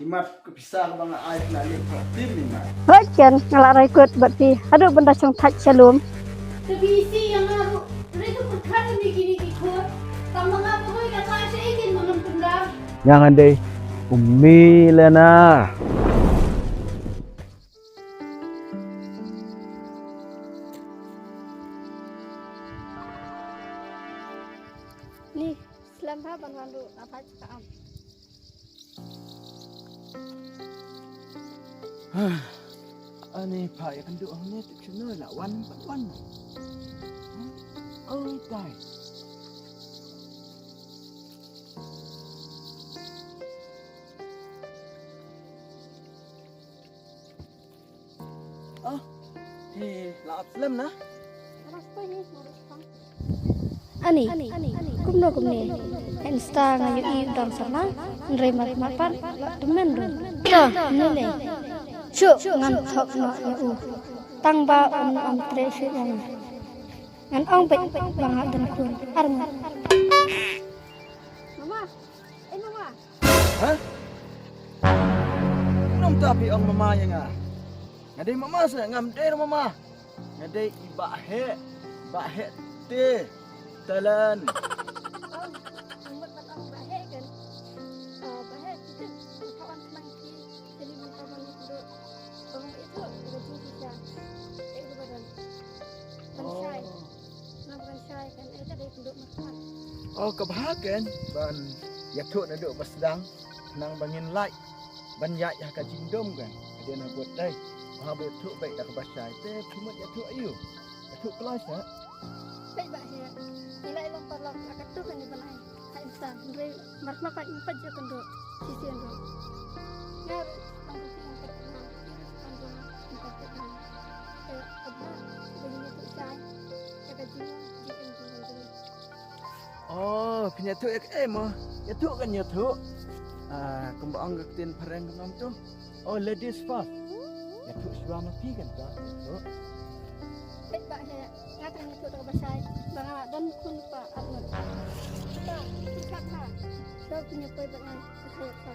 Timat kepisah bang air nalik tim ni mat. Bagian ngalak raikut berarti aduh benda sing tak shalom. Kebisi yang ngaru, mereka berkata begini ikut. Tambah ngapa kau kata saya ingin menonton dah. Jangan deh, Umi Lena. Ni selambah banwandu apa cakap. Ani pak ya kenduk ni tak kena lah wan wan. Oh tai. Oh, laap selam nah. Ani, kumno kumne. Insta ngayu i dong sama, nrei mat-matan, demen dong. Dah, nile. Cuk ngan thok no u. Tang ba om tre shi yang. Ngan ong pe bang ha den kun. Arng. Mama. Mama. Hah? Nom tapi ang mama yang ah. Ngadai mama sa ngam dai mama. Ngadai bahe te talan. Oh kebahagiaan ban ya tu nak duduk bersedang nang bangin light ban ya ya ka jingdom kan dia nak buat dai ha buat tu baik dah kebasai te cuma ya tu ayu ya tu kelas tak Baik ba he. Nilai long parlok akat tu kan di banai. Hai Insta nrei mat-matan empat je kan duk. Sisi ando. Ngar tang yang pertama ando empat je. Apa begini tu sai. Jaga jiwa oh kenya tu ya tu kan ya tu kembang ketin perang kenom tu oh ladies first ya tu suara mati kan tak tu baik ba he. Ngatang itu tak basai. Bang dan kun pa atun. Kita tingkat ha. So punya poi bangan saya pa.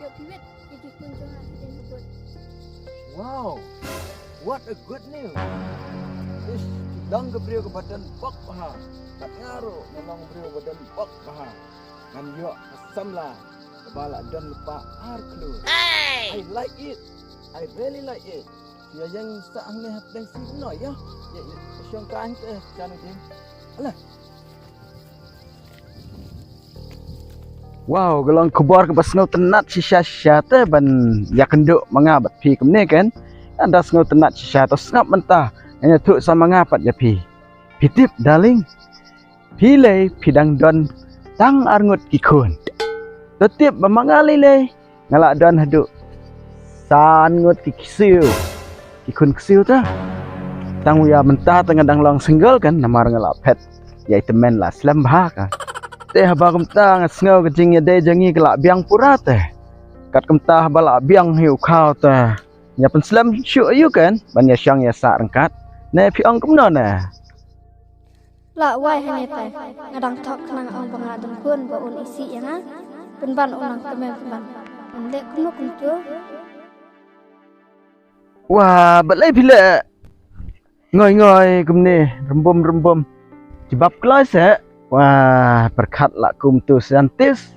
Yo piwet jadi kunjungan din hubut. wow what a good news is dang kebriu ke badan pok paha kat ngaru memang beriu badan pok paha ngan yo samla kepala dan lupa ar clue I like it I really like it dia yang saang ni hapdang sino ya ya syong kan tu kan ni alah Wow, kalau kebar ke pasno tenat sisa-sisa te ban ya kenduk mangabat pi kemne kan. Anda sno tenat sisa to ngap mentah. Hanya tu sama ngapat ya pi. Pitip darling. Pile pidang don tang arngut kikun. Tetip memangali le. Ngalak don haduk. Sangut kikisiu. Kikun kisiu ta. Tang ya mentah tengah dang long single kan namar ngalak pet. Ya temen lah selambah kan. Teh ba kemta ngasngau kecing ya dei jangi kelak biang pura teh. Kat kemta balak biang hiu kau teh. Ya penslam syuk ayu kan. Ban ya syang ya sak rengkat. Ne pi ong kemno ne. La wai hanya tai. Ngadang tok nang ong bang dan kun ba un isi yang ha. Penban onang temen penban. Lek kuno kuntu. Wah, balai bila. Ngoi kemne rembom. Jebab kelas wah, berkat lah kum tu santis.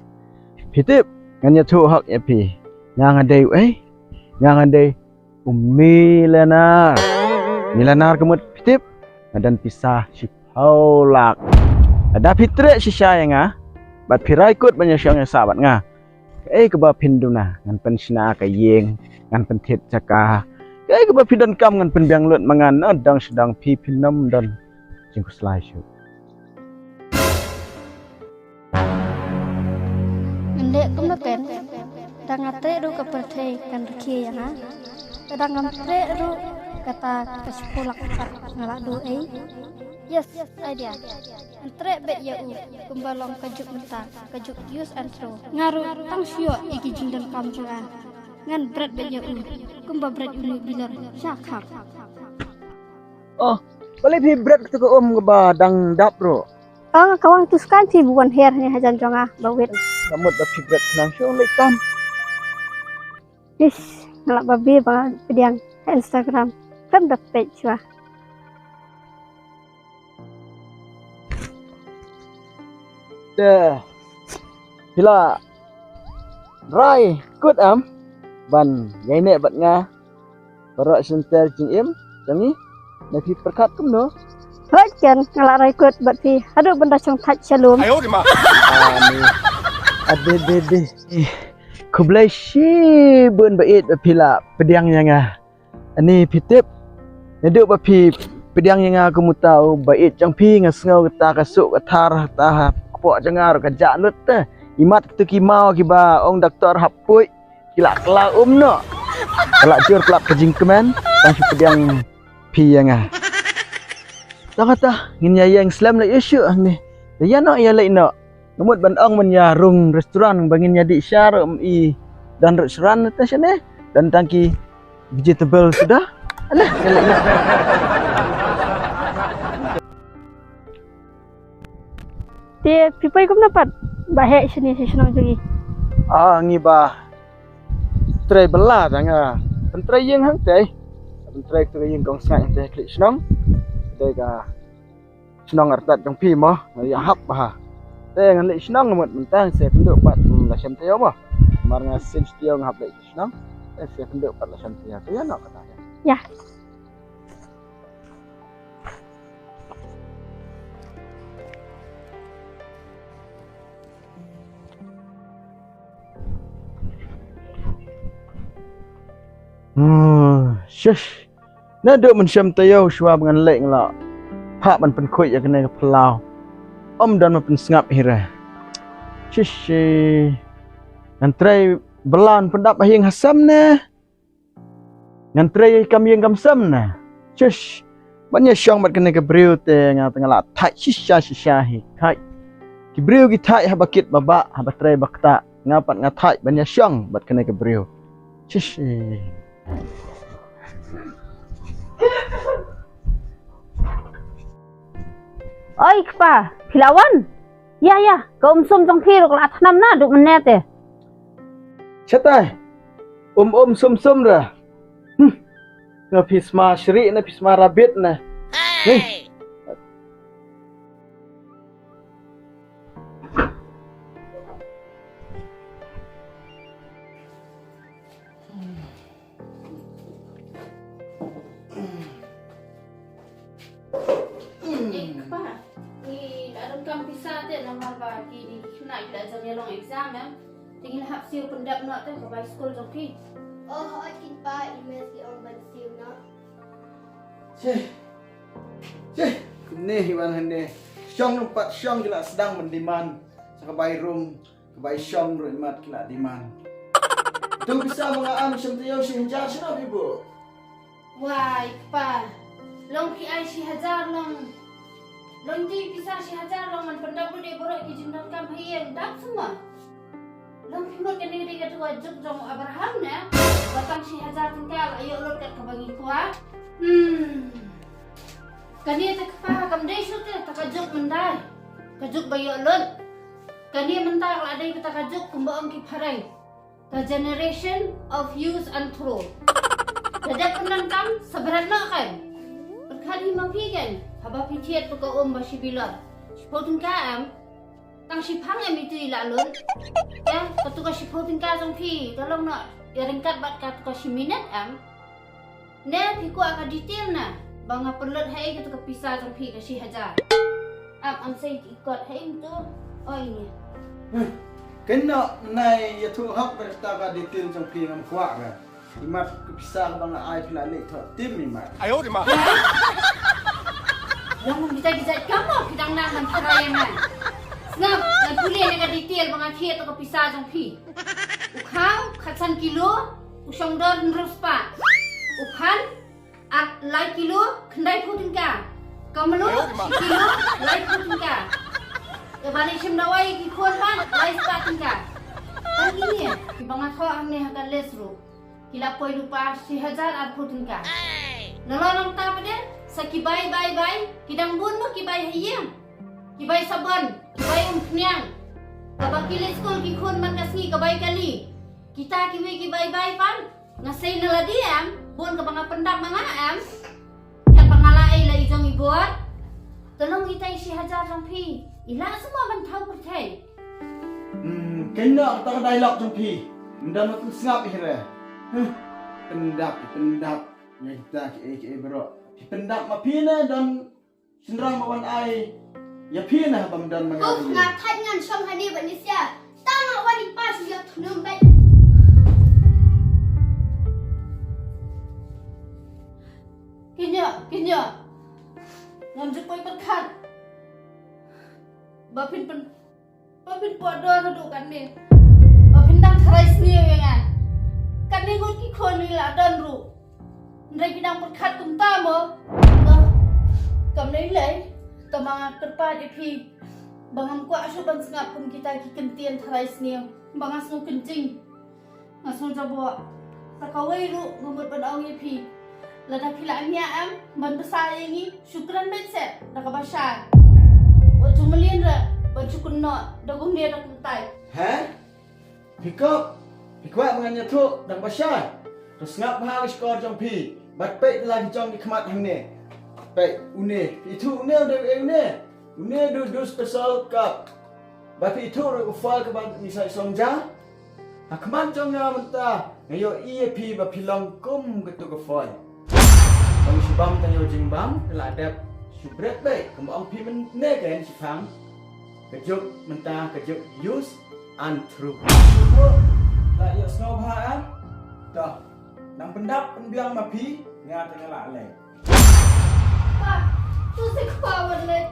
Pitip nganya tu hak ya pi. Yang ada yang ada Umi Lena. Milanar kemut pitip dan pisah si Paulak. Ada fitre si sayang bat pirai ikut banyak syang sahabat ngah. Keba pinduna ngan pensina ka yeng ngan pentit cakah. Keba pidan kam ngan penbiang lut mangan adang sedang pi pinam dan jingkus laisyu. Ndek kumno ken. Dang atre ru ka perthai kan reki yang ha. Kadang atre ru kata kesekolak ngalak do yes idea entre bet ya u kumbalong kajuk mentah kajuk use and throw ngaru tang sio iki jingdan kam juga ngan bread bet ya u kumba bread ulu bilar syakak Oh, boleh pi bread tu ke dang dap bro. kawang tu kan si bukan hair ni hajan jonga bawit Namut dah pi bread nang syong lekam. Ish, ngalak babi bang pediang Instagram. Kan dah page lah. Dah. Bila Rai kut ban ngai ne bat nga barak center jing im jangi nafi perkat kum no Bacan ngalak raikut bat pi. Aduh benda cong touch shalom. ani ade kublai shi bun bait pila pediang yang ani pitip neduk ba pi pediang yang aku mu tahu bait jang pi ngasngau ta kasuk katar ta pok jangar ka janut teh imat tu ki mau ki ba ong doktor hapui kila kala no kala jur kala pejing kemen tang pediang pi yang tak kata ngin ya yang Islam la isu ni ya no ya lai no ngamut ban ong men ya rung restoran bangin ya di syar i dan restoran ta sene dan tangki vegetable sudah alah ya lai no Dia pipai kum dapat bahek sini senang jadi. ngi ba tray bela tanga tray yang hang tray tray tu yang kong sai tray klik senang tray ka senang artat jong pi mo ya hap ba tray ngan lek senang mot mentang se penduk pat la syam tayau mo mar nga sin stiau ngap lek senang se penduk pat la syam tayau tu ya nak kata Ya. Shush. Nah duk men syam tayau shua dengan lek ngla. Pak man pen kuit ya kena ke pelau. Om dan man pen sengap hira. Shush. Ngantrai belan pendap yang hasam ne. Ngantrai kam yang kam sam ne. Shush. Banyak syang mat kena ke briu te ngat ngala thai shisha hi. Thai. Ki briu ki thai ha bakit babak ha batrai bakta. Ngapat ngathai banyak syang mat kena ke briu. Shush. Oi kpa, Pilawan. Ya ya, kau sum jong pi ruk la thnam na duk menet te. Chatai. Sum dah. Na pisma syri na pisma rabit na. Hey. Exam tinggal hap siu pendap nak tu ke bai school jong pi. Oh, I can buy email si orang bantu nak. Cih. Ni hiwan hene. Syong numpat syong kila sedang mendiman. Sakabai room, kabai syong ro imat kila diman. Tu bisa mengaam syam tayau si hinjar sino ibu. Wai kpa. Long ki ai si hajar long. Long ti pisah si hajar long man pendap de borok ki jindang kam hiang dak semua. Long kimot kan diri ka tua juk jong Abraham na. Batang si hajar tinggal ayo lot kat kabagi kuat. Kani tak pa kam dai su te takajuk mendai. Kajuk bayo lot. Kani mentak la dai kita kajuk kumbaong ki pharai. The generation of use and throw. Dadak penan kam sabaran nak kan. Berkali mapi kan. Haba pitiat tu ka basi bilar. Sepotong ka tang si phang itu ilalun. Ya, ketuka si sepotong ka jong pi. Tolong nak ya ringkat bat ka tu ka si minat Ne piku akan detail na. Banga perlut hai ketuka pisah jong pi ka si hajar. Am say ikut hai tu. Oh ini. Kena nai ya tu hak berta ka detail jong pi ngam kuak ka. Imat kepisah bang ai pila lek thot tim imat. Ayo di mak. Yang kita kamu kita nak menterayangan. Ngap dan kuliah dengan detail mengakhir atau kepisah jong pi. Ukau khatsan kilo usong dor neruspa. Ukhan at lai kilo kendai putingka. Kamelu kilo lai putingka. Kebalik semdawai ki khon man lai spatingka. Tan ini ki bangatho amne hakan lesru. Kila poi lupa 1000 at putingka. Nolong ta pade sakibai bai kidang bun mo kibai hayang. Kibai saban, kibai knyang. Kabaki le school ki khon man kasngi kabai kali. Kita kiwi ki bye-bye pan. Ngasay na la di am. Buon ka mga pendam mga am. Kan pangalai la ijong ibuat. Tolong kita isi hajar jong pi. Ila semua bantau pertai. Kena tak dialog jong pi. Mendan aku sengap ihre. Pendap. Yang kita ke bro. Pendap ma pi na dan sendrang mawan ai. Ya pi na bamdan mga. Uf, ngap thay ngan som hani ban ni sia. Ta ngak wani pas yo thunum bet. Kinya. Ngam jepoi perkat. Bapin puat doa duduk kan ni. Bapin dang tharai sini yang kan ni ngut ki khon ni la dan ru. Ndai ki dang perkat kum ta mo. Kam nei lai. Kamang kerpa di pi. Bangam kuat asu ban sengap kum kita ki kentian tharai sini. Bang asu kencing. Asu jabo. Sakawai ru ngumut ban au ye pi. Lada pila amia am ban besar ini syukran betset dah kabasar. Wajum melian ra ban syukun no dagum dia dah kuntai. Pikap mengannya tu dan basah. Terus ngap hal skor jong pi. Bat pek lagi jong di kemat hang ni. Pek une itu une de une do special cup. Bat itu ro ufal ke ban ni sai somja. Kemat jong ya mentah. Ngayo pi ba pilong kum ketu ke fal. Bang Shibam tayo jingbam telah ada subret baik kembang pi menekan Shibam kejuk mentah kejuk use and true tak ya snow ha dah nang pendap penbiang mapi ngat tengah lek Pa, tu se kawan le.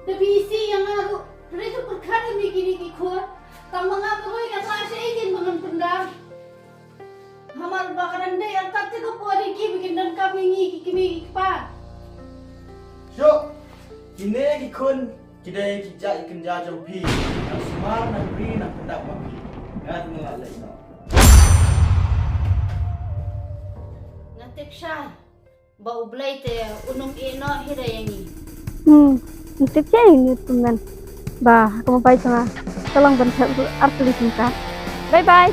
The BC yang aku dari tu perkara ni gini kuat. Tambang apa kau yang saya ingin mengen pendam. Hamar bakaran deh yang tak cukup hari ki bikin dan kami ni kimi pa. Syuk kini ikun kita kijak ikan jajau pi yang semar nang beri nang pendap mapi ngat tengah lek no Nanti Syah bau belai te unung ino hira yang ni. Tip siya yun teman. Bah, kamu baik sama. Tolong bantu artu di sini. Bye bye.